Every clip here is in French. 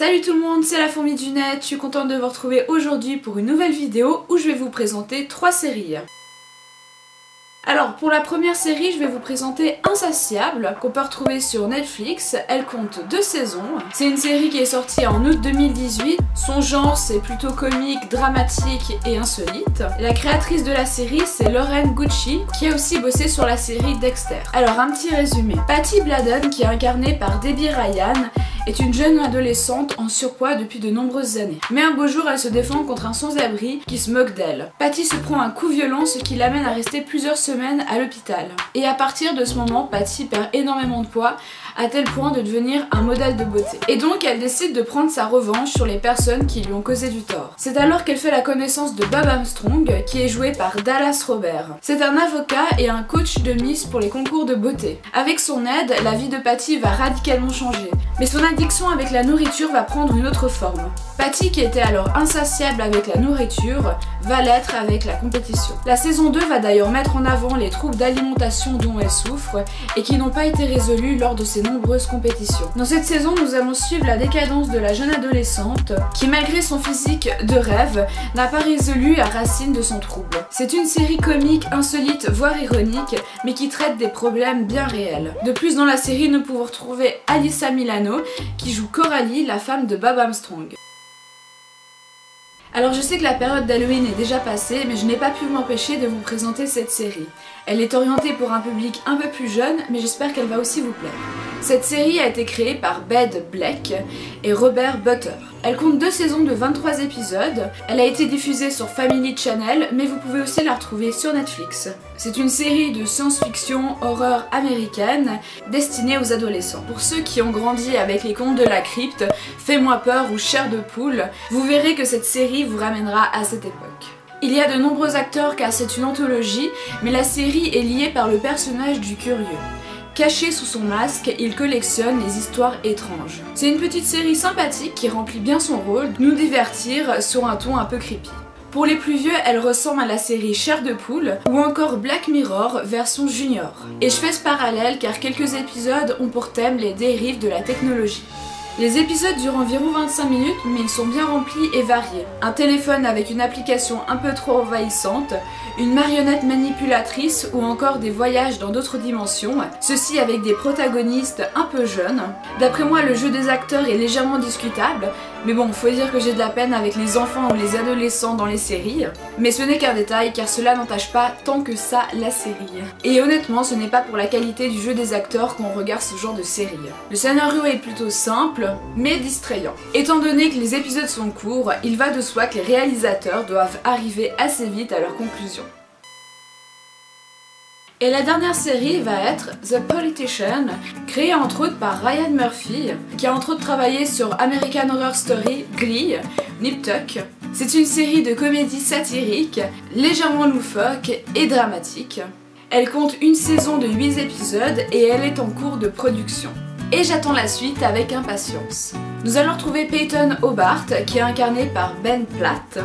Salut tout le monde, c'est la fourmi du net, je suis contente de vous retrouver aujourd'hui pour une nouvelle vidéo où je vais vous présenter 3 séries. Alors pour la première série, je vais vous présenter Insatiable, qu'on peut retrouver sur Netflix. Elle compte 2 saisons. C'est une série qui est sortie en août 2018. Son genre c'est plutôt comique, dramatique et insolite. La créatrice de la série c'est Lauren Gucci, qui a aussi bossé sur la série Dexter. Alors un petit résumé. Patty Bladen, qui est incarnée par Debbie Ryan, est une jeune adolescente en surpoids depuis de nombreuses années. Mais un beau jour, elle se défend contre un sans-abri qui se moque d'elle. Patty se prend un coup violent, ce qui l'amène à rester plusieurs semaines à l'hôpital. Et à partir de ce moment, Patty perd énormément de poids, à tel point de devenir un modèle de beauté. Et donc elle décide de prendre sa revanche sur les personnes qui lui ont causé du tort. C'est alors qu'elle fait la connaissance de Bob Armstrong, qui est joué par Dallas Robert. C'est un avocat et un coach de Miss pour les concours de beauté. Avec son aide, la vie de Patty va radicalement changer. Mais son addiction avec la nourriture va prendre une autre forme. Patty, qui était alors insatiable avec la nourriture, va l'être avec la compétition. La saison 2 va d'ailleurs mettre en avant les troubles d'alimentation dont elle souffre et qui n'ont pas été résolus lors de ses nombreuses compétitions. Dans cette saison, nous allons suivre la décadence de la jeune adolescente qui, malgré son physique de rêve, n'a pas résolu la racine de son trouble. C'est une série comique, insolite, voire ironique, mais qui traite des problèmes bien réels. De plus, dans la série, nous pouvons retrouver Alyssa Milano, qui joue Coralie, la femme de Bob Armstrong. Alors je sais que la période d'Halloween est déjà passée, mais je n'ai pas pu m'empêcher de vous présenter cette série. Elle est orientée pour un public un peu plus jeune, mais j'espère qu'elle va aussi vous plaire. Cette série a été créée par Bed Black et Robert Butter. Elle compte 2 saisons de 23 épisodes. Elle a été diffusée sur Family Channel, mais vous pouvez aussi la retrouver sur Netflix. C'est une série de science-fiction horreur américaine destinée aux adolescents. Pour ceux qui ont grandi avec les contes de la crypte, Fais-moi peur ou Chair de poule, vous verrez que cette série vous ramènera à cette époque. Il y a de nombreux acteurs car c'est une anthologie, mais la série est liée par le personnage du curieux. Caché sous son masque, il collectionne les histoires étranges. C'est une petite série sympathique qui remplit bien son rôle, nous divertir sur un ton un peu creepy. Pour les plus vieux, elle ressemble à la série Chair de poule ou encore Black Mirror version junior. Et je fais ce parallèle car quelques épisodes ont pour thème les dérives de la technologie. Les épisodes durent environ 25 minutes, mais ils sont bien remplis et variés. Un téléphone avec une application un peu trop envahissante, une marionnette manipulatrice ou encore des voyages dans d'autres dimensions, ceci avec des protagonistes un peu jeunes. D'après moi, le jeu des acteurs est légèrement discutable, mais bon, faut dire que j'ai de la peine avec les enfants ou les adolescents dans les séries. Mais ce n'est qu'un détail car cela n'entache pas tant que ça la série. Et honnêtement, ce n'est pas pour la qualité du jeu des acteurs qu'on regarde ce genre de série. Le scénario est plutôt simple, mais distrayant. Étant donné que les épisodes sont courts, il va de soi que les réalisateurs doivent arriver assez vite à leur conclusion. Et la dernière série va être The Politician, créée entre autres par Ryan Murphy, qui a entre autres travaillé sur American Horror Story, Glee, Nip Tuck. C'est une série de comédie satirique, légèrement loufoque et dramatique. Elle compte une saison de 8 épisodes et elle est en cours de production. Et j'attends la suite avec impatience. Nous allons retrouver Peyton Hobart, qui est incarné par Ben Platt.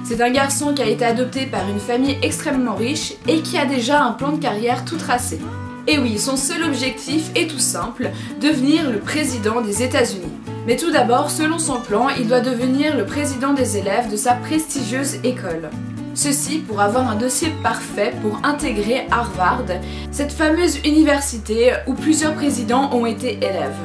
C'est un garçon qui a été adopté par une famille extrêmement riche et qui a déjà un plan de carrière tout tracé. Et oui, son seul objectif est tout simple, devenir le président des États-Unis. Mais tout d'abord, selon son plan, il doit devenir le président des élèves de sa prestigieuse école. Ceci pour avoir un dossier parfait pour intégrer Harvard, cette fameuse université où plusieurs présidents ont été élèves.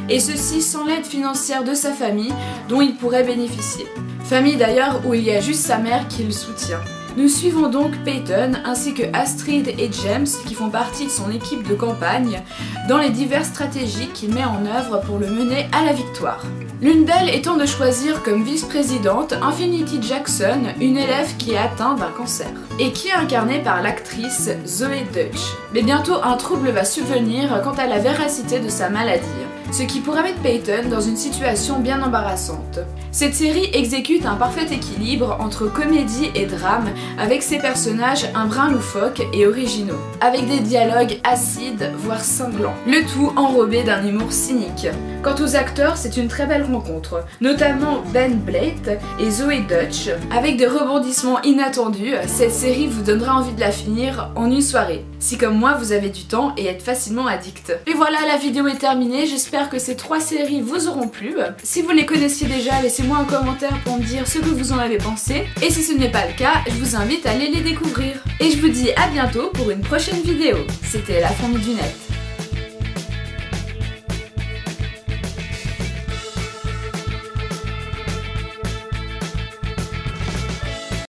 Et ceci sans l'aide financière de sa famille dont il pourrait bénéficier. Famille d'ailleurs où il y a juste sa mère qui le soutient. Nous suivons donc Peyton ainsi que Astrid et James qui font partie de son équipe de campagne dans les diverses stratégies qu'il met en œuvre pour le mener à la victoire. L'une d'elles étant de choisir comme vice-présidente Infinity Jackson, une élève qui est atteinte d'un cancer, et qui est incarnée par l'actrice Zoe Deutch. Mais bientôt un trouble va subvenir quant à la véracité de sa maladie, ce qui pourrait mettre Peyton dans une situation bien embarrassante. Cette série exécute un parfait équilibre entre comédie et drame, avec ses personnages un brin loufoques et originaux, avec des dialogues acides, voire cinglants, le tout enrobé d'un humour cynique. Quant aux acteurs, c'est une très belle rencontre, notamment Ben Platt et Zoe Deutch. Avec des rebondissements inattendus, cette série vous donnera envie de la finir en une soirée, si comme moi vous avez du temps et êtes facilement addict. Et voilà, la vidéo est terminée, j'espère j'espère que ces 3 séries vous auront plu. Si vous les connaissiez déjà, laissez-moi un commentaire pour me dire ce que vous en avez pensé. Et si ce n'est pas le cas, je vous invite à aller les découvrir. Et je vous dis à bientôt pour une prochaine vidéo. C'était La Fourmi du Net.